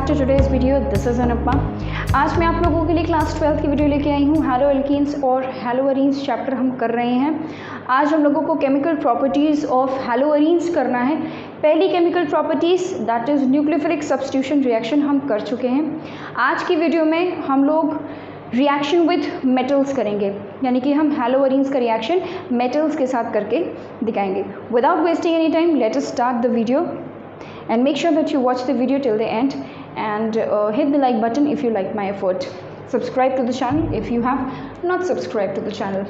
Back to today's video. This is Anupama. आज मैं आप लोगों के लिए क्लास 12 की वीडियो लेके आई हूँ। हैलो एल्कीन्स और हैलोअरीन्स चैप्टर हम कर रहे हैं। आज हम लोगों को केमिकल प्रॉपर्टीज़ ऑफ हैलोअरीन्स करना है। पहली chemical properties that is nucleophilic substitution reaction हम कर चुके हैं। आज की वीडियो में हम लोग रिएक्शन विथ मेटल्स करेंगे, यानी कि हम हैलोअरीन्स का रिएक्शन मेटल्स के साथ करके दिखाएंगे। Without wasting any time, let us start the video and make sure that you watch the video till the end and hit the like button if you like my effort. Subscribe to the channel if you have not subscribed to the channel.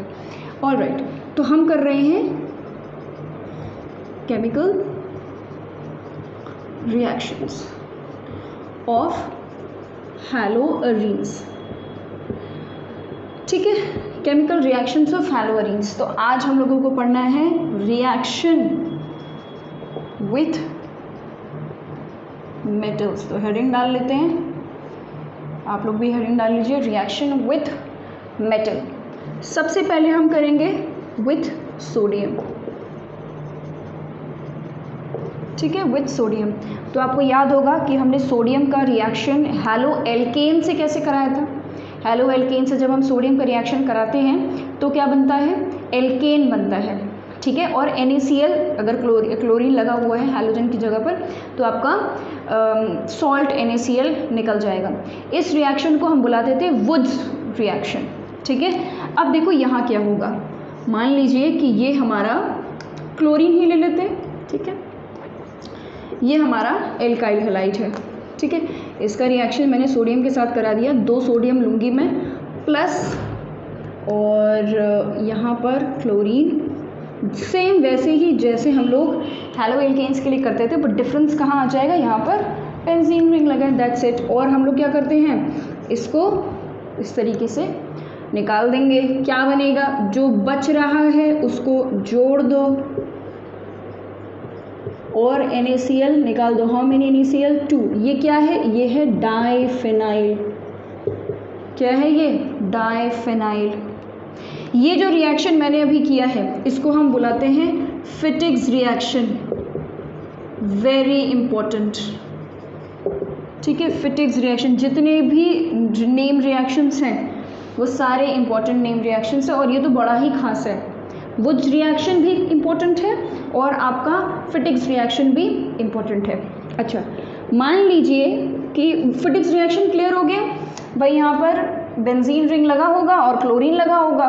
All right, तो हम कर रहे हैं chemical reactions of haloarenes। ठीक है, chemical reactions of हैलोअरीन्स। तो आज हम लोगों को पढ़ना है रिएक्शन विथ मेटल्स। तो हेडिंग डाल लेते हैं, आप लोग भी हेडिंग डाल लीजिए, रिएक्शन विथ मेटल। सबसे पहले हम करेंगे विथ सोडियम। ठीक है, विथ सोडियम। तो आपको याद होगा कि हमने सोडियम का रिएक्शन हैलो एल्केन से कैसे कराया था। हैलो एल्केन से जब हम सोडियम का रिएक्शन कराते हैं तो क्या बनता है, एल्केन बनता है। ठीक है, और NaCl अगर क्लोरीन लगा हुआ है हैलोजन की जगह पर तो आपका सॉल्ट NaCl निकल जाएगा। इस रिएक्शन को हम बुलाते थे वुड्स रिएक्शन। ठीक है, अब देखो यहाँ क्या होगा। मान लीजिए कि ये हमारा क्लोरीन ही ले लेते हैं। ठीक है, ये हमारा एल्काइल हैलाइड है। ठीक है, इसका रिएक्शन मैंने सोडियम के साथ करा दिया। 2 सोडियम लूँगी मैं प्लस, और यहाँ पर क्लोरीन, सेम वैसे ही जैसे हम लोग हैलो एल्केन्स के लिए करते थे, बट डिफरेंस कहाँ आ जाएगा, यहाँ पर बेंजीन रिंग लगा, दैट्स इट। और हम लोग क्या करते हैं, इसको इस तरीके से निकाल देंगे। क्या बनेगा, जो बच रहा है उसको जोड़ दो और NaCl निकाल दो। How many NaCl, 2। ये क्या है, ये है डाइफेनाइल। क्या है ये, डाइफेनाइल। ये जो रिएक्शन मैंने अभी किया है इसको हम बुलाते हैं फिटिग्स रिएक्शन। Very important. ठीक है, फिटिग्स रिएक्शन। जितने भी नेम रिएक्शंस हैं वो सारे इंपॉर्टेंट नेम रिएक्शंस हैं, और ये तो बड़ा ही खास है। वुड्स रिएक्शन भी इंपॉर्टेंट है और आपका फिटिग्स रिएक्शन भी इंपॉर्टेंट है। अच्छा, मान लीजिए कि फिटिग्स रिएक्शन क्लियर हो गया भाई। यहाँ पर बेंजीन रिंग लगा होगा और क्लोरीन लगा होगा,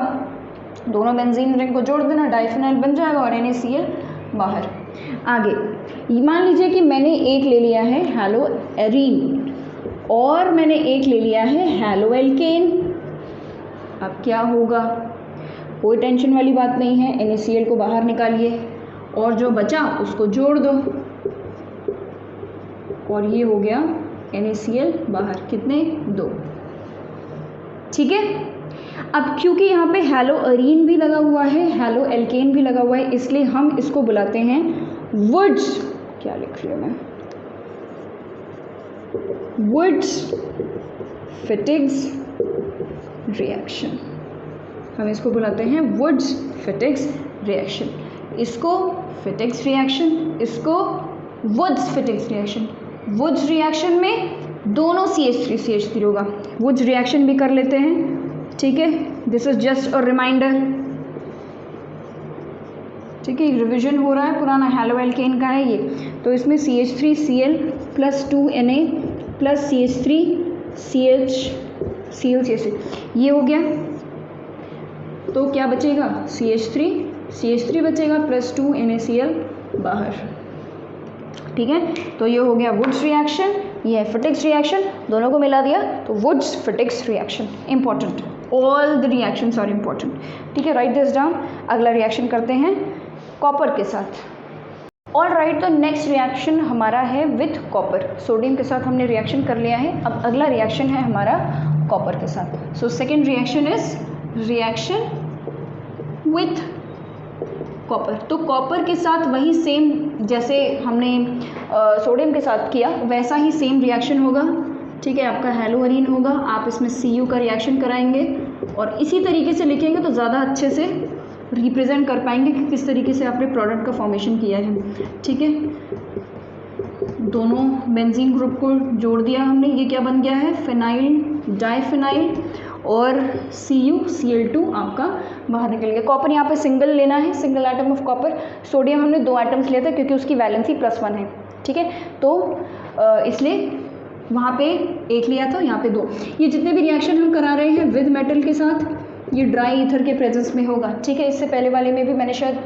दोनों बेंजीन रिंग को जोड़ देना, डाइफेनाइल बन जाएगा और NaCl बाहर। आगे मान लीजिए कि मैंने एक ले लिया है हैलोअरीन और मैंने एक ले लिया है हैलोएल्केन। अब क्या होगा, कोई टेंशन वाली बात नहीं है। NaCl को बाहर निकालिए और जो बचा उसको जोड़ दो, और ये हो गया NaCl बाहर। कितने, 2। ठीक है, अब क्योंकि यहाँ पे हैलोअरीन भी लगा हुआ है, हैलो एल्केन भी लगा हुआ है, इसलिए हम इसको बुलाते हैं वुड्स। क्या लिख रही हूँ मैं, वुड्स फिटिग्स रिएक्शन। हम इसको बुलाते हैं वुड्स फिटिग्स रिएक्शन। इसको फिटिग्स रिएक्शन, इसको Wurtz Fittig's reaction. Wurtz reaction में दोनों CH3 होगा। वुड्स रिएक्शन भी कर लेते हैं। ठीक है, this is just a reminder. ठीक है, रिवीजन हो रहा है, पुराना हैलोएल्केन का है ये। तो इसमें CH3Cl + 2Na + CH3CH ये हो गया। तो क्या बचेगा, CH3 बचेगा प्लस 2 NaCl बाहर। ठीक है, तो ये हो गया वुड्स रिएक्शन, ये है फिटिग्स रिएक्शन, दोनों को मिला दिया तो Wurtz Fittig's reaction. Important, all the reactions are important. ठीक है, राइट दिस डाउन। अगला रिएक्शन करते हैं कॉपर के साथ। ऑल राइट, तो नेक्स्ट रिएक्शन हमारा है विथ कॉपर। सोडियम के साथ हमने रिएक्शन कर लिया है, अब अगला रिएक्शन है हमारा कॉपर के साथ। So second reaction is reaction with copper. तो कॉपर के साथ वही सेम जैसे हमने सोडियम के साथ किया वैसा ही सेम रिएक्शन होगा। ठीक है, आपका हैलोअरीन होगा, आप इसमें Cu का रिएक्शन कराएंगे और इसी तरीके से लिखेंगे तो ज़्यादा अच्छे से रिप्रेजेंट कर पाएंगे कि किस तरीके से आपने प्रोडक्ट का फॉर्मेशन किया है। ठीक है, दोनों बेंजीन ग्रुप को जोड़ दिया हमने, ये क्या बन गया है, फिनाइल डाइफिनाइल, और CuCl2 आपका बाहर निकल गया। कॉपर यहाँ पे सिंगल लेना है, single atom of copper. Sodium हमने 2 एटम्स लिए थे क्योंकि उसकी वैलेंसी +1 है, ठीक है, तो इसलिए वहाँ पे 1 लिया था, यहाँ पे 2। ये जितने भी रिएक्शन हम करा रहे हैं विद मेटल के साथ, ये ड्राई ईथर के प्रेजेंस में होगा, ठीक है। इससे पहले वाले में भी मैंने शायद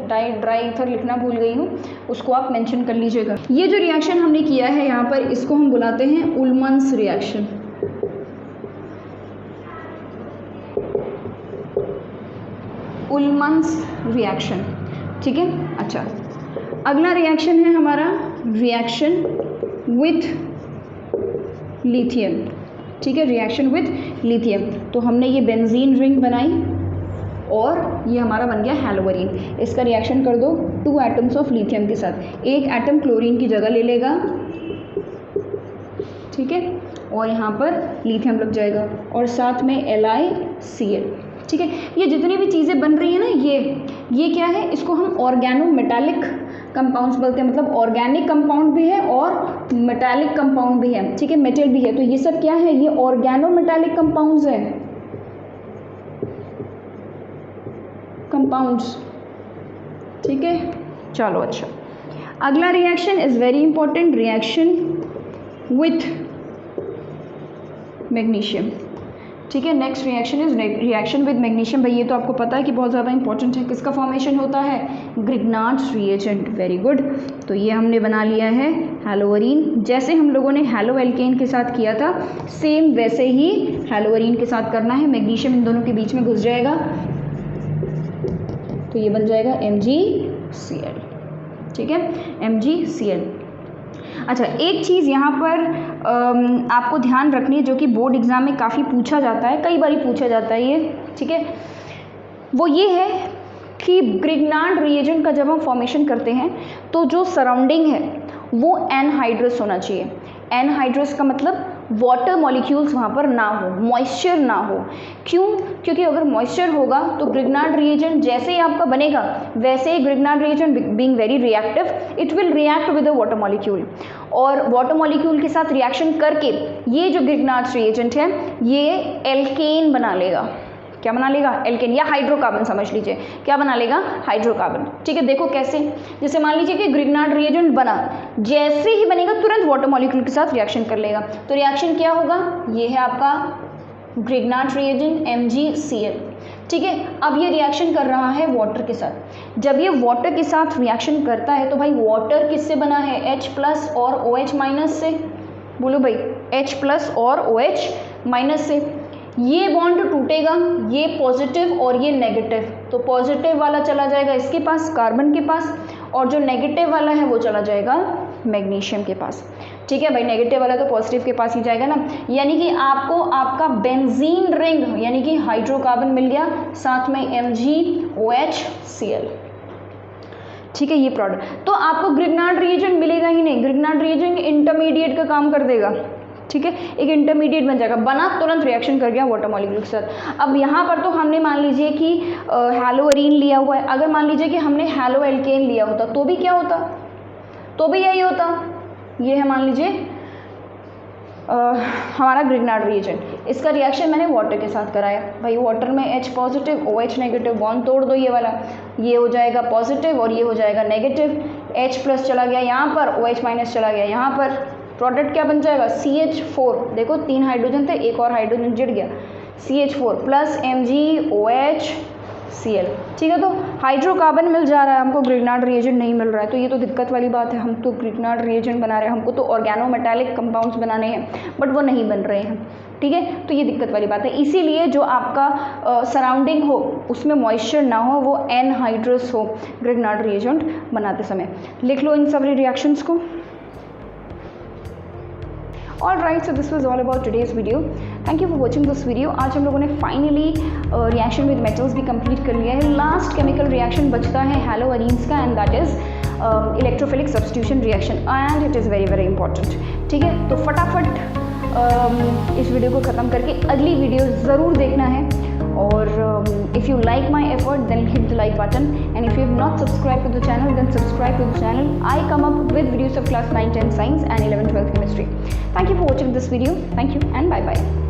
ड्राई ईथर लिखना भूल गई हूँ, उसको आप मेंशन कर लीजिएगा। ये जो रिएक्शन हमने किया है यहाँ पर, इसको हम बुलाते हैं उल्मन्स रिएक्शन। उल्मन्स रिएक्शन, ठीक है। अच्छा, अगला रिएक्शन है हमारा रिएक्शन विथ लिथियम, ठीक है, रिएक्शन विथ लिथियम। तो हमने ये बेंजीन रिंग बनाई और ये हमारा बन गया हैलोवरीन। इसका रिएक्शन कर दो 2 एटम्स ऑफ लिथियम के साथ, 1 एटम क्लोरीन की जगह ले लेगा, ठीक है, और यहाँ पर लिथियम लग जाएगा और साथ में LiCl, ठीक है। ये जितनी भी चीज़ें बन रही हैं ना, ये क्या है, इसको हम ऑर्गेनो मेटालिक कंपाउंड्स बोलते हैं, मतलब ऑर्गेनिक कंपाउंड भी है और मेटालिक कंपाउंड भी है, ठीक है, मेटल भी है। तो ये सब क्या है, ये ऑर्गेनो मेटालिक कंपाउंड्स हैं, कंपाउंड्स, ठीक है। चलो अच्छा, अगला reaction is very important, reaction with magnesium, ठीक है। Next reaction is reaction with magnesium. भाई ये तो आपको पता है कि बहुत ज़्यादा इंपॉर्टेंट है। किसका फॉर्मेशन होता है, ग्रिग्नार्ड्स रिएजेंट, वेरी गुड। तो ये हमने बना लिया है हैलोवरीन। जैसे हम लोगों ने हैलो एल्केन के साथ किया था, सेम वैसे ही हैलोवरीन के साथ करना है। मैग्नीशियम इन दोनों के बीच में घुस जाएगा तो ये बन जाएगा MgCl, ठीक है, MgCl। अच्छा, एक चीज़ यहाँ पर आपको ध्यान रखनी है, जो कि बोर्ड एग्ज़ाम में काफ़ी पूछा जाता है, कई बार पूछा जाता है ये, ठीक है, वो ये है कि ग्रिग्नार्ड रिएजेंट का जब हम फॉर्मेशन करते हैं तो जो सराउंडिंग है वो एनहाइड्रस होना चाहिए। एनहाइड्रस का मतलब वाटर मॉलिक्यूल्स वहाँ पर ना हो, मॉइस्चर ना हो। क्यों? क्योंकि अगर मॉइस्चर होगा तो ग्रिग्नार्ड रिएजेंट जैसे ही आपका बनेगा वैसे ही Grignard reagent being very reactive it will react with the water molecule, और वाटर मॉलिक्यूल के साथ रिएक्शन करके ये जो ग्रिग्नार्ड रिएजेंट है ये एल्केन बना लेगा। क्या बना लेगा? एल्केन या हाइड्रोकार्बन समझ लीजिए। क्या बना लेगा? हाइड्रोकार्बन। ठीक है, देखो कैसे, जैसे मान लीजिए कि ग्रिग्नार्ड रिएजेंट बना, जैसे ही बनेगा तुरंत वाटर मॉलिक्यूल के साथ रिएक्शन कर लेगा। तो रिएक्शन क्या होगा? ये है आपका ग्रिग्नार्ड रिएजेंट MgCl। ठीक है, अब ये रिएक्शन कर रहा है वाटर के साथ। जब ये वाटर के साथ रिएक्शन करता है तो भाई वाटर किससे बना है? H+ और OH- से। बोलो भाई, H+ और OH- से। ये बॉन्ड टूटेगा, ये पॉजिटिव और ये नेगेटिव, तो पॉजिटिव वाला चला जाएगा इसके पास, कार्बन के पास, और जो नेगेटिव वाला है वो चला जाएगा मैग्नीशियम के पास। ठीक है भाई, नेगेटिव वाला तो पॉजिटिव के पास ही जाएगा ना। यानी कि आपको आपका बेंजीन रिंग यानी कि हाइड्रोकार्बन मिल गया, साथ में MgOHCl। ठीक है, ये प्रोडक्ट। तो आपको ग्रिग्नार्ड रिएजेंट मिलेगा ही नहीं, ग्रिग्नार्ड रिएजेंट इंटरमीडिएट का काम कर देगा। ठीक है, एक इंटरमीडिएट बन जाएगा, बना तुरंत रिएक्शन कर गया वाटर मॉलिक्यूल के साथ। अब यहाँ पर तो हमने मान लीजिए कि हैलोअरीन लिया हुआ है, अगर मान लीजिए कि हमने हैलो एल्केन लिया होता तो भी क्या होता? तो भी यही होता। ये है मान लीजिए हमारा ग्रिग्नार्ड रिएजेंट, इसका रिएक्शन मैंने वाटर के साथ कराया। भाई वाटर में H positive OH negative, bond तोड़ दो, ये वाला, ये हो जाएगा पॉजिटिव और ये हो जाएगा नेगेटिव। H+ चला गया यहाँ पर, OH- चला गया यहाँ पर, प्रोडक्ट क्या बन जाएगा? CH4। देखो 3 हाइड्रोजन थे, एक और हाइड्रोजन जुड़ गया, CH4 प्लस MgOHCl। ठीक है, तो हाइड्रोकार्बन मिल जा रहा है हमको, ग्रिग्नार्ड रिएजेंट नहीं मिल रहा है, तो ये तो दिक्कत वाली बात है। हम तो ग्रिग्नार्ड रिएजेंट बना रहे हैं, हमको तो ऑर्गेनोमेटालिक कंपाउंड्स बनाने हैं, बट वो नहीं बन रहे हैं। ठीक है, तो ये दिक्कत वाली बात है। इसीलिए जो आपका सराउंडिंग हो उसमें मॉइस्चर ना हो, वो एनहाइड्रस हो ग्रिग्नार्ड रिएजेंट बनाते समय। लिख लो इन सभी रिएक्शंस को। Alright, so this was all about today's video. Thank you for watching this video. आज हम लोगों ने फाइनली रिएक्शन विद मेटल्स भी कंप्लीट कर लिया है। लास्ट केमिकल रिएक्शन बचता है हैलोअरीन्स का, and that is electrophilic substitution reaction, and it is very very important. ठीक है, तो फटाफट इस वीडियो को ख़त्म करके अगली वीडियो ज़रूर देखना है। और if you like my effort, then hit the like button, and if you have not subscribed to the channel, then subscribe to the channel. I come up with videos of class 9, 10 science and 11, 12 chemistry. Thank you for watching this video. Thank you and bye bye.